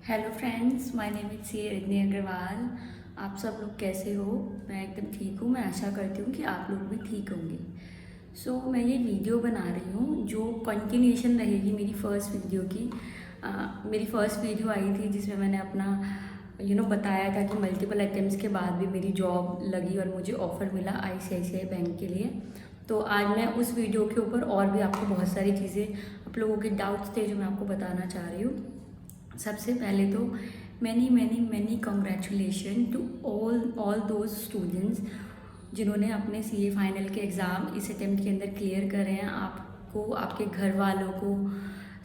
Hello friends, my name is C Rajni Agrawal. आप सब लोग कैसे हो? मैं एकदम ठीक हूँ। मैं आशा करती हूँ कि आप लोग भी ठीक होंगे। मैं ये वीडियो बना रही हूँ जो कंटिन्यूएशन रहेगी मेरी फ़र्स्ट वीडियो की। मेरी फ़र्स्ट वीडियो आई थी जिसमें मैंने अपना बताया था कि मल्टीपल अटेम्प्ट्स के बाद भी मेरी जॉब लगी और मुझे ऑफ़र मिला आईसीआईसीआई बैंक के लिए। तो आज मैं उस वीडियो के ऊपर और भी आपको बहुत सारी चीज़ें, आप लोगों के डाउट्स थे जो मैं आपको बताना चाह रही हूँ। सबसे पहले तो many many many congratulation to all those students जिन्होंने अपने सीए फाइनल के एग्ज़ाम इस अटेम्प्ट के अंदर क्लियर करे हैं। आपको, आपके घर वालों को,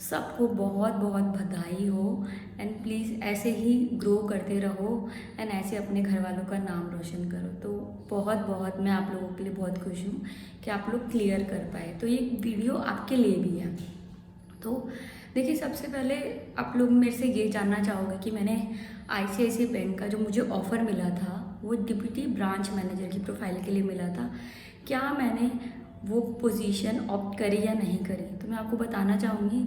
सबको बहुत बहुत बधाई हो। एंड प्लीज़ ऐसे ही ग्रो करते रहो एंड ऐसे अपने घर वालों का नाम रोशन करो। तो बहुत बहुत मैं आप लोगों के लिए बहुत खुश हूँ कि आप लोग क्लियर कर पाए। तो ये वीडियो आपके लिए भी है। तो देखिए, सबसे पहले आप लोग मेरे से ये जानना चाहोगे कि मैंने आईसीआईसीआई बैंक का जो मुझे ऑफ़र मिला था वो डिप्टी ब्रांच मैनेजर की प्रोफाइल के लिए मिला था, क्या मैंने वो पोजीशन ऑप्ट करी या नहीं करी? तो मैं आपको बताना चाहूँगी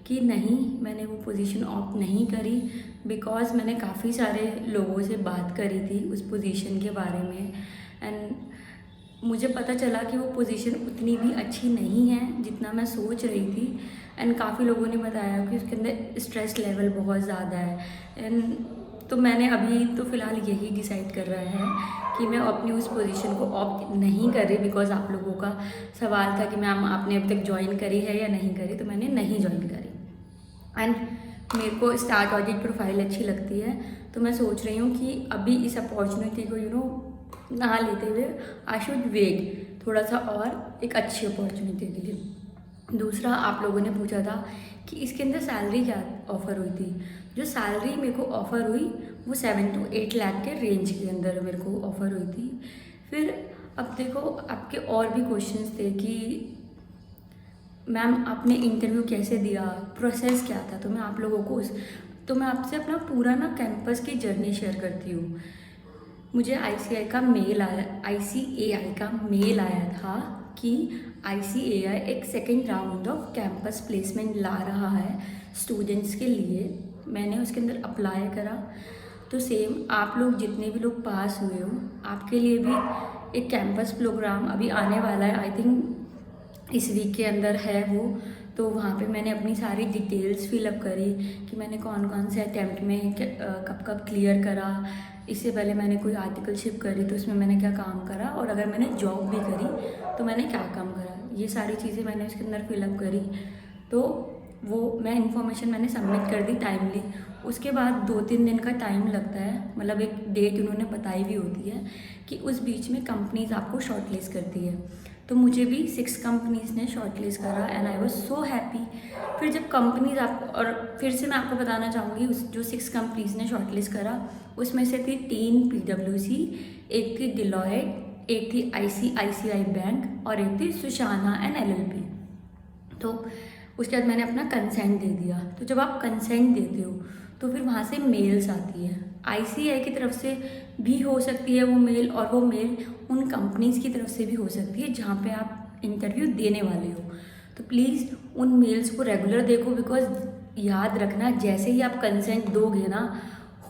कि नहीं, मैंने वो पोजीशन ऑप्ट नहीं करी। बिकॉज़ मैंने काफ़ी सारे लोगों से बात करी थी उस पोजीशन के बारे में एंड मुझे पता चला कि वो पोजीशन उतनी भी अच्छी नहीं है जितना मैं सोच रही थी। एंड काफ़ी लोगों ने बताया कि उसके अंदर स्ट्रेस लेवल बहुत ज़्यादा है। एंड तो मैंने अभी तो फ़िलहाल यही डिसाइड कर रहा है कि मैं अपनी उस पोजीशन को ऑप्ट नहीं कर रही। बिकॉज़ आप लोगों का सवाल था कि मैम आपने अभी तक ज्वाइन करी है या नहीं करी, तो मैंने नहीं ज्वाइन करी। एंड मेरे को स्टार्ट ऑडिट प्रोफाइल अच्छी लगती है, तो मैं सोच रही हूँ कि अभी इस अपॉर्चुनिटी को ना लेते हुए आई शुड वेट थोड़ा सा और एक अच्छी अपॉर्चुनिटी के लिए। दूसरा, आप लोगों ने पूछा था कि इसके अंदर सैलरी क्या ऑफ़र हुई थी। जो सैलरी मेरे को ऑफ़र हुई वो 7 to 8 लाख के रेंज के अंदर मेरे को ऑफ़र हुई थी। फिर अब देखो, आपके और भी क्वेश्चंस थे कि मैम आपने इंटरव्यू कैसे दिया, प्रोसेस क्या था। तो मैं आपसे अपना पूरा कैंपस की जर्नी शेयर करती हूँ। मुझे आईसीएआई का मेल आया था कि आईसीएआई एक second round of campus placement ला रहा है स्टूडेंट्स के लिए। मैंने उसके अंदर अप्लाई करा। तो सेम आप लोग जितने भी लोग पास हुए हो, आपके लिए भी एक कैंपस प्रोग्राम अभी आने वाला है। आई थिंक इस वीक के अंदर है वो। तो वहाँ पे मैंने अपनी सारी डिटेल्स फिलअप करी कि मैंने कौन कौन से अटैम्प्ट में कब कब क्लियर करा। इससे पहले मैंने कोई आर्टिकलशिप करी तो उसमें मैंने क्या काम करा, और अगर मैंने जॉब भी करी तो मैंने क्या काम करा। ये सारी चीज़ें मैंने उसके अंदर फिलअप करी। तो वो इन्फॉर्मेशन मैंने सबमिट कर दी टाइमली। उसके बाद 2-3 दिन का टाइम लगता है, मतलब एक डेट उन्होंने बताई भी होती है कि उस बीच में कंपनीज आपको शॉर्टलिस्ट करती है। तो मुझे भी 6 कंपनीज़ ने शॉर्टलिस्ट करा and I was so happy. फिर जब कंपनीज आप, और फिर से मैं आपको बताना चाहूँगी, उस जो 6 कंपनीज़ ने शॉर्टलिस्ट करा उसमें से थी 3 पीडब्ल्यूसी, एक थी डिलॉयट, एक थी आईसीआईसीआई बैंक और एक थी सुशाना एंड एलएलपी। तो उसके बाद मैंने अपना कंसेंट दे दिया। तो जब आप कंसेंट देते हो तो फिर वहाँ से मेल्स आती है। आईसीआई की तरफ से भी हो सकती है वो मेल, और वो मेल उन कंपनीज़ की तरफ से भी हो सकती है जहाँ पे आप इंटरव्यू देने वाले हो। तो प्लीज़ उन मेल्स को रेगुलर देखो। बिकॉज याद रखना, जैसे ही आप कंसेंट दोगे ना,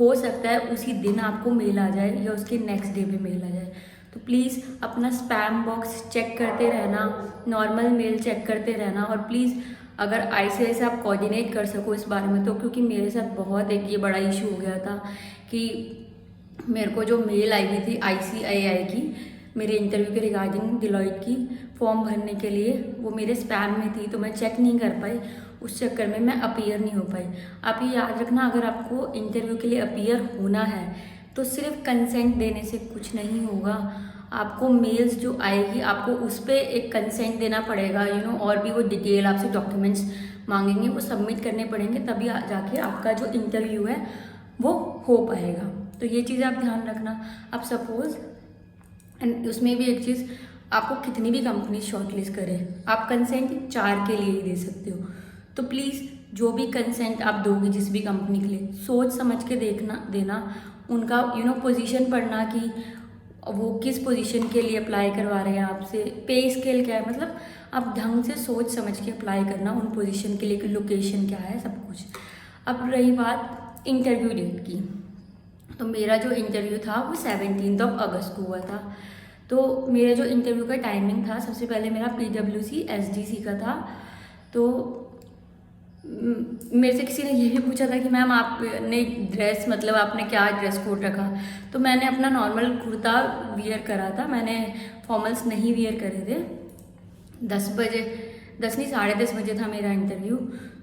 हो सकता है उसी दिन आपको मेल आ जाए या उसके नेक्स्ट डे पे मेल आ जाए। तो प्लीज़ अपना स्पैम बॉक्स चेक करते रहना, नॉर्मल मेल चेक करते रहना। और प्लीज़ अगर आईसीआई से आप कोऑर्डिनेट कर सको इस बारे में तो, क्योंकि मेरे साथ बहुत एक ये बड़ा इशू हो गया था कि मेरे को जो मेल आई हुई थी आईसीआईआई की मेरे इंटरव्यू के रिगार्डिंग डिलॉयट की फॉर्म भरने के लिए, वो मेरे स्पैम में थी तो मैं चेक नहीं कर पाई। उस चक्कर में मैं अपीयर नहीं हो पाई। आप ये याद रखना, अगर आपको इंटरव्यू के लिए अपीयर होना है तो सिर्फ कंसेंट देने से कुछ नहीं होगा। आपको मेल्स जो आएगी आपको उस पर एक कंसेंट देना पड़ेगा, और भी वो डिटेल आपसे डॉक्यूमेंट्स मांगेंगे वो सबमिट करने पड़ेंगे, तभी जाके आपका जो इंटरव्यू है वो हो पाएगा। तो ये चीज़ आप ध्यान रखना। अब सपोज़, एंड उसमें भी एक चीज़, आपको कितनी भी कंपनी शॉर्टलिस्ट करे, आप कंसेंट 4 के लिए ही दे सकते हो। तो प्लीज़ जो भी कंसेंट आप दोगे जिस भी कंपनी के लिए, सोच समझ के देना। उनका पोजीशन पढ़ना कि वो किस पोजीशन के लिए अप्लाई करवा रहे हैं आपसे, पे स्केल क्या है, मतलब आप ढंग से सोच समझ के अप्लाई करना उन पोजीशन के लिए कि लोकेशन क्या है, सब कुछ। अब रही बात इंटरव्यू डेट की। तो मेरा जो इंटरव्यू था वो 17 अगस्त को हुआ था। तो मेरा जो इंटरव्यू का टाइमिंग था, सबसे पहले मेरा PWC SDC का था। तो मेरे से किसी ने ये भी पूछा था कि मैम आपने ड्रेस, मतलब आपने क्या ड्रेस कोड रखा। तो मैंने अपना नॉर्मल कुर्ता वियर करा था, मैंने फॉर्मल्स नहीं वियर करे थे। 10 बजे, 10 नहीं 10:30 बजे था मेरा इंटरव्यू।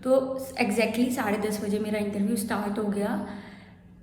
तो एग्जैक्टली 10:30 बजे मेरा इंटरव्यू स्टार्ट हो गया।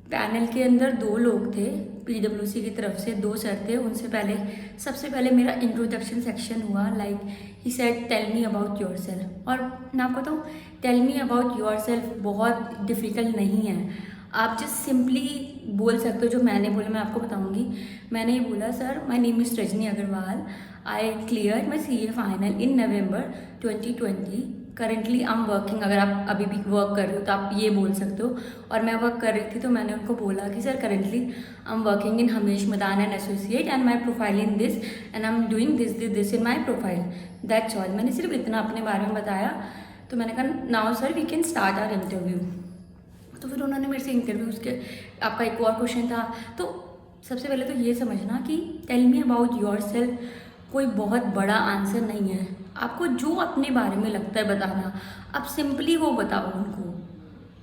पैनल के अंदर 2 लोग थे, PWC की तरफ से 2 सर थे। उनसे पहले, सबसे पहले मेरा इंट्रोडक्शन सेक्शन हुआ। Like he said tell me about yourself. और मैं आपको बताऊँ, tell me about yourself बहुत डिफ़िकल्ट नहीं है। आप जस्ट सिंपली बोल सकते हो जो मैंने बोला, मैं आपको बताऊंगी। मैंने ये बोला, sir my name is Rajni Agarwal, I clear my CA final in November 2020। Currently I am working. अगर आप अभी भी वर्क कर रहे हो तो आप ये बोल सकते हो। और मैं वर्क कर रही थी तो मैंने उनको बोला कि sir currently I am working in Hamesh Madan and associate and my profile in this and I am doing this in my profile, that's all. मैंने सिर्फ इतना अपने बारे में बताया। तो मैंने कहा now sir we can start our interview. तो फिर उन्होंने मेरे से इंटरव्यू, उसके आपका एक और क्वेश्चन था। तो सबसे पहले तो ये समझना कि tell me about yourself कोई बहुत बड़ा आंसर नहीं है। आपको जो अपने बारे में लगता है बताना, आप सिंपली वो बताओ उनको,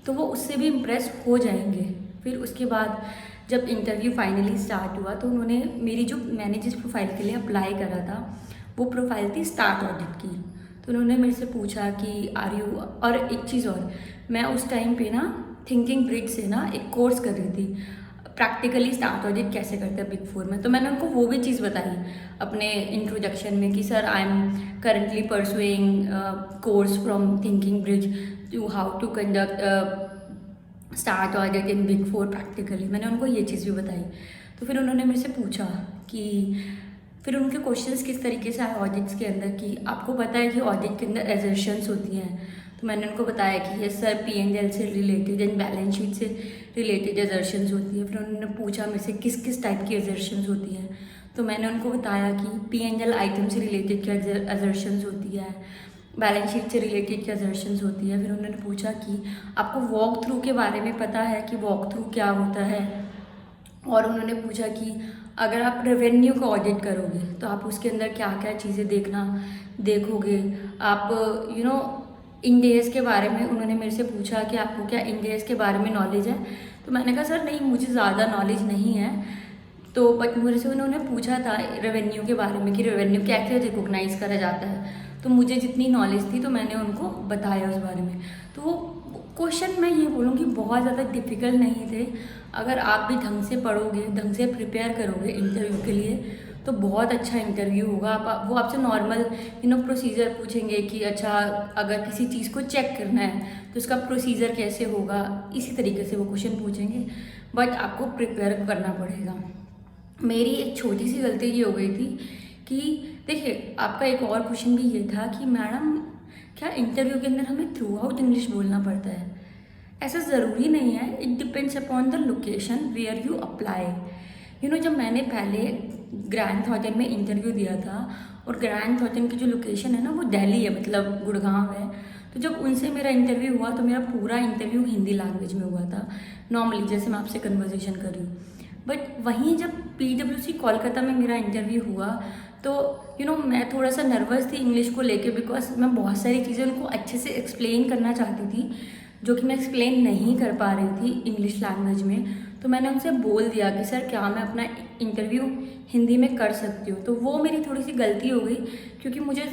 तो वो उससे भी इम्प्रेस हो जाएंगे। फिर उसके बाद जब इंटरव्यू फाइनली स्टार्ट हुआ तो उन्होंने मेरी जो, मैंने जिस प्रोफाइल के लिए अप्लाई करा था वो प्रोफाइल थी स्टार्ट ऑडिट की। तो उन्होंने मेरे से पूछा कि आर यू, और एक चीज़ और, मैं उस टाइम पे ना थिंकिंग ब्रिज से ना एक कोर्स कर रही थी, प्रैक्टिकली स्टार्ट ऑडिट कैसे करते हैं Big 4 में। तो मैंने उनको वो भी चीज़ बताई अपने इंट्रोडक्शन में कि sir I am currently pursuing course from Thinking Bridge to how to conduct start audit in Big 4 practically. मैंने उनको ये चीज़ भी बताई। तो फिर उन्होंने मेरे से पूछा कि फिर उनके क्वेश्चंस किस तरीके से आए ऑडिट्स के अंदर, कि आपको पता है कि ऑडिट के अंदर एजर्शंस होती हैं। तो मैंने उनको बताया कि यस सर, P&L से रिलेटेड एंड बैलेंस शीट से रिलेटेड एजर्शंस होती है। फिर उन्होंने पूछा मेरे से किस किस टाइप की एजर्शंस होती हैं। तो मैंने उनको बताया कि P&L आइटम से रिलेटेड क्या एजर्शंस होती है, बैलेंस शीट से रिलेटेड क्या एजर्शंस होती है। फिर उन्होंने पूछा कि आपको वॉक थ्रू के बारे में पता है कि वॉक थ्रू क्या होता है। और उन्होंने पूछा कि अगर आप रेवेन्यू को ऑडिट करोगे तो आप उसके अंदर क्या क्या चीज़ें देखोगे। आप इंड एज के बारे में उन्होंने मेरे से पूछा कि आपको क्या इंड एज के बारे में नॉलेज है। तो मैंने कहा सर नहीं, मुझे ज़्यादा नॉलेज नहीं है। तो बट मेरे से उन्होंने पूछा था रेवेन्यू के बारे में कि रेवेन्यू कैसे रिकॉग्नाइज करा जाता है। तो मुझे जितनी नॉलेज थी तो मैंने उनको बताया उस बारे में। तो वो क्वेश्चन मैं ये बोलूँगी बहुत ज़्यादा डिफ़िकल्ट नहीं थे। अगर आप भी ढंग से पढ़ोगे, ढंग से प्रिपेयर करोगे इंटरव्यू के लिए तो बहुत अच्छा इंटरव्यू होगा। वो आपसे नॉर्मल प्रोसीजर पूछेंगे कि अच्छा अगर किसी चीज़ को चेक करना है तो उसका प्रोसीजर कैसे होगा, इसी तरीके से वो क्वेश्चन पूछेंगे। बट आपको प्रिपेयर करना पड़ेगा। मेरी एक छोटी सी गलती ये हो गई थी कि देखिए, आपका एक और क्वेश्चन भी ये था कि मैडम क्या इंटरव्यू के अंदर हमें थ्रू आउट इंग्लिश बोलना पड़ता है। ऐसा ज़रूरी नहीं है, it depends upon the location where you apply. जब मैंने पहले ग्रैंड थॉटन में इंटरव्यू दिया था, और ग्रैंड थॉटन की जो लोकेशन है ना वो दिल्ली है, मतलब गुड़गांव है। तो जब उनसे मेरा इंटरव्यू हुआ तो मेरा पूरा इंटरव्यू हिंदी लैंग्वेज में हुआ था, नॉर्मली जैसे मैं आपसे कन्वर्सेशन कर रही हूँ। बट वहीं जब PWC कोलकाता में मेरा इंटरव्यू हुआ तो मैं थोड़ा सा नर्वस थी इंग्लिश को लेके, बिकॉज मैं बहुत सारी चीज़ें उनको अच्छे से एक्सप्लेन करना चाहती थी जो कि मैं एक्सप्लेन नहीं कर पा रही थी इंग्लिश लैंग्वेज में। तो मैंने उनसे बोल दिया कि सर क्या मैं अपना इंटरव्यू हिंदी में कर सकती हूँ। तो वो मेरी थोड़ी सी गलती हो गई, क्योंकि मुझे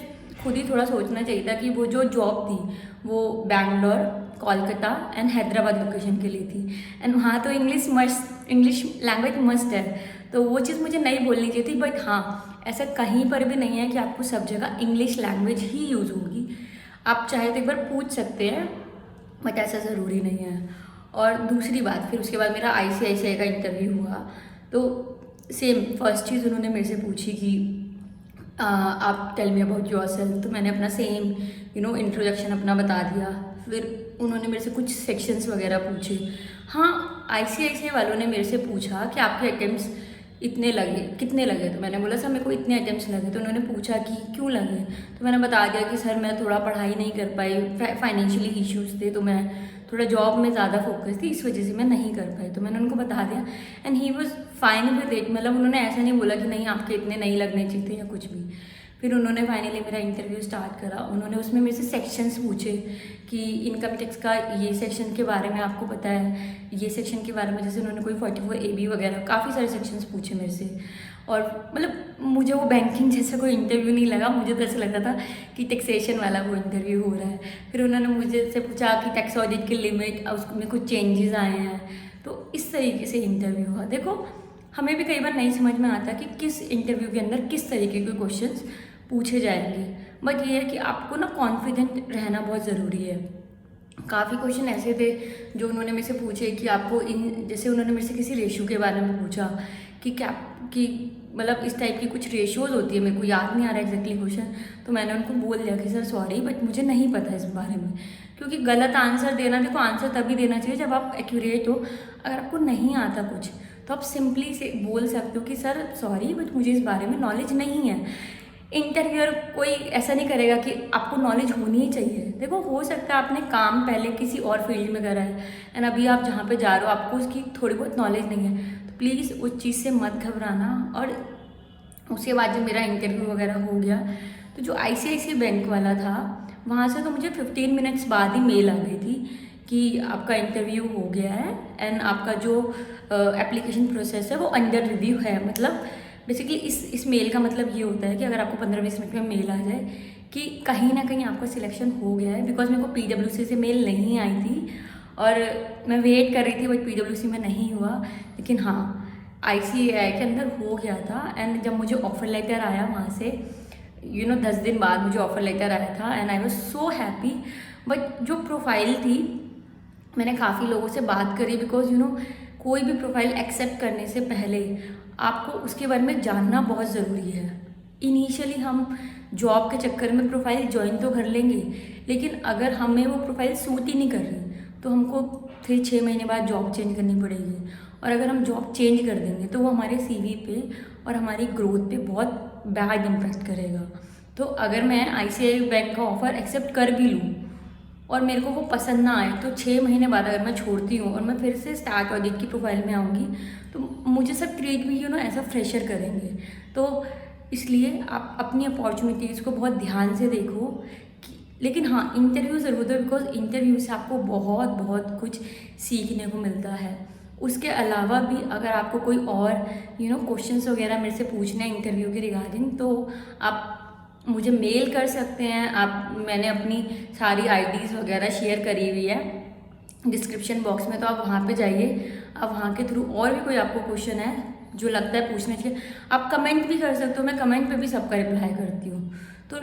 खुद ही थोड़ा सोचना चाहिए था कि वो जो जॉब थी वो बैंगलोर, कोलकाता एंड हैदराबाद लोकेशन के लिए थी, एंड वहाँ तो इंग्लिश लैंग्वेज मस्ट है। तो वो चीज़ मुझे नहीं बोलनी चाहिए थी। बट हाँ, ऐसा कहीं पर भी नहीं है कि आपको सब जगह इंग्लिश लैंग्वेज ही यूज़ होगी। आप चाहे तो एक बार पूछ सकते हैं, बट ऐसा ज़रूरी नहीं है। और दूसरी बात, फिर उसके बाद मेरा ICICI का इंटरव्यू हुआ। तो सेम फर्स्ट चीज़ उन्होंने मेरे से पूछी कि आप tell me about yourself. तो मैंने अपना सेम इंट्रोडक्शन अपना बता दिया। फिर उन्होंने मेरे से कुछ सेक्शंस वगैरह पूछे। हाँ, ICICI वालों ने मेरे से पूछा कि आपके अटेम्प्ट्स कितने लगे। तो मैंने बोला सर मेरे को इतने अटेम्प्ट्स लगे। तो उन्होंने पूछा कि क्यों लगे। तो मैंने बता दिया कि सर मैं थोड़ा पढ़ाई नहीं कर पाई, फाइनेंशियली इश्यूज़ थे तो मैं थोड़ा जॉब में ज़्यादा फोकस थी, इस वजह से मैं नहीं कर पाई। तो मैंने उनको बता दिया and he was fine with it. मतलब उन्होंने ऐसा नहीं बोला कि नहीं आपके इतने नहीं लगने चाहिए थे या कुछ भी। फिर उन्होंने फाइनली मेरा इंटरव्यू स्टार्ट करा। उन्होंने उसमें मेरे से सेक्शंस पूछे कि इनकम टैक्स का ये सेक्शन के बारे में आपको पता है, ये सेक्शन के बारे में, जैसे उन्होंने कोई 44AB वगैरह काफ़ी सारे सेक्शंस पूछे मेरे से। और मतलब मुझे वो बैंकिंग जैसा कोई इंटरव्यू नहीं लगा, मुझे तो ऐसा लगता था कि टैक्सेशन वाला वो इंटरव्यू हो रहा है। फिर उन्होंने मुझे से पूछा कि टैक्स ऑडिट की लिमिट, उसमें कुछ चेंजेस आए हैं, तो इस तरीके से इंटरव्यू हुआ। देखो हमें भी कई बार नहीं समझ में आता कि किस इंटरव्यू के अंदर किस तरीके के क्वेश्चंस पूछे जाएंगे, बट ये है कि आपको ना कॉन्फिडेंट रहना बहुत ज़रूरी है। काफ़ी क्वेश्चन ऐसे थे जो उन्होंने मेरे से पूछे कि आपको जैसे उन्होंने मेरे से किसी रेशो के बारे में पूछा कि क्या कि मतलब इस टाइप की कुछ रेशियोज़ होती है, मेरे को याद नहीं आ रहा एग्जैक्टली क्वेश्चन। तो मैंने उनको बोल दिया कि सर सॉरी बट मुझे नहीं पता इस बारे में, क्योंकि गलत आंसर देना, देखो आंसर तभी देना चाहिए जब आप एक्यूरेट हो। अगर आपको नहीं आता कुछ तो आप सिंपली से बोल सकते हो कि सर सॉरी बट मुझे इस बारे में नॉलेज नहीं है। इंटरव्यूअर कोई ऐसा नहीं करेगा कि आपको नॉलेज होनी ही चाहिए। देखो हो सकता है आपने काम पहले किसी और फील्ड में करा है एंड अभी आप जहाँ पे जा रहे हो आपको उसकी थोड़ी बहुत नॉलेज नहीं है, तो प्लीज़ उस चीज़ से मत घबराना। और उसके बाद जब मेरा इंटरव्यू वगैरह हो गया तो जो ICICI बैंक वाला था वहाँ से तो मुझे 15 मिनट्स बाद ही मेल आ गई थी कि आपका इंटरव्यू हो गया है एंड आपका जो एप्लीकेशन प्रोसेस है वो अंडर रिव्यू है। मतलब बेसिकली इस मेल का मतलब ये होता है कि अगर आपको 15-20 मिनट में मेल आ जाए कि कहीं ना कहीं आपका सिलेक्शन हो गया है। बिकॉज मेरे को PwC से मेल नहीं आई थी और मैं वेट कर रही थी बट PwC में नहीं हुआ, लेकिन हाँ ICAI के अंदर हो गया था। एंड जब मुझे ऑफर लेटर आया वहाँ से 10 दिन बाद मुझे ऑफर लेटर आया था and I was so happy. But जो प्रोफाइल थी मैंने काफ़ी लोगों से बात करी, बिकॉज कोई भी प्रोफाइल एक्सेप्ट करने से पहले आपको उसके बारे में जानना बहुत ज़रूरी है। इनिशियली हम जॉब के चक्कर में प्रोफाइल ज्वाइन तो कर लेंगे, लेकिन अगर हमें वो प्रोफाइल सूट ही नहीं कर रही तो हमको फिर 6 महीने बाद जॉब चेंज करनी पड़ेगी। और अगर हम जॉब चेंज कर देंगे तो वो हमारे CV पे और हमारी ग्रोथ पे बहुत बैड इम्पैक्ट करेगा। तो अगर मैं ICICI बैंक का ऑफ़र एक्सेप्ट कर भी लूँ और मेरे को वो पसंद ना आए तो 6 महीने बाद अगर मैं छोड़ती हूँ और मैं फिर से स्टार्ट ऑडिट की प्रोफाइल में आऊँगी तो मुझे सब क्रिएट भी ऐसा फ्रेशर करेंगे। तो इसलिए आप अपनी अपॉर्चुनिटीज़ को बहुत ध्यान से देखो लेकिन हाँ इंटरव्यू ज़रूर दो, बिकॉज इंटरव्यू से आपको बहुत बहुत कुछ सीखने को मिलता है। उसके अलावा भी अगर आपको कोई और क्वेश्चंस वगैरह मेरे से पूछना है इंटरव्यू के रिगार्डिंग तो आप मुझे मेल कर सकते हैं। मैंने अपनी सारी IDs वगैरह शेयर करी हुई है डिस्क्रिप्शन बॉक्स में, तो आप वहाँ पे जाइए। आप वहाँ के थ्रू और भी कोई आपको क्वेश्चन है जो लगता है पूछना चाहिए आप कमेंट भी कर सकते हो, मैं कमेंट पे भी सबका रिप्लाई करती हूँ। तो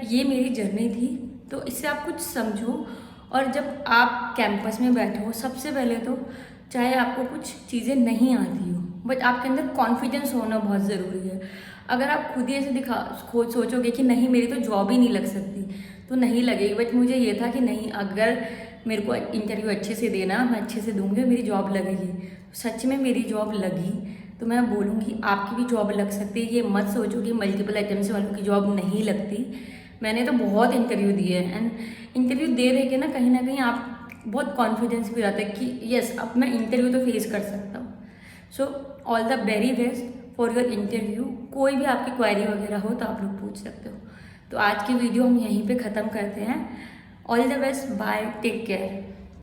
ये मेरी जर्नी थी, तो इससे आप कुछ समझो। और जब आप कैंपस में बैठे हो सबसे पहले तो चाहे आपको कुछ चीज़ें नहीं आती हो बट आपके अंदर कॉन्फिडेंस होना बहुत ज़रूरी है। अगर आप खुद ही ऐसे खुद सोचोगे कि नहीं मेरी तो जॉब ही नहीं लग सकती तो नहीं लगेगी। बट मुझे ये था कि नहीं, अगर मेरे को इंटरव्यू अच्छे से देना, मैं अच्छे से दूंगी, मेरी जॉब लगेगी। सच में मेरी जॉब लगी तो मैं बोलूँगी आपकी भी जॉब लग सकती है। ये मत सोचो कि मल्टीपल अटेम्प्ट्स वालों की जॉब नहीं लगती। मैंने तो बहुत इंटरव्यू दिए हैं एंड इंटरव्यू दे के ना कहीं आप बहुत कॉन्फिडेंस भी आता है कि यस अब मैं इंटरव्यू तो फेस कर सकता हूँ। So all the very best for your interview. कोई भी आपकी क्वेरी वगैरह हो तो आप लोग पूछ सकते हो। तो आज की वीडियो हम यहीं पे ख़त्म करते हैं। All the best, bye, take care.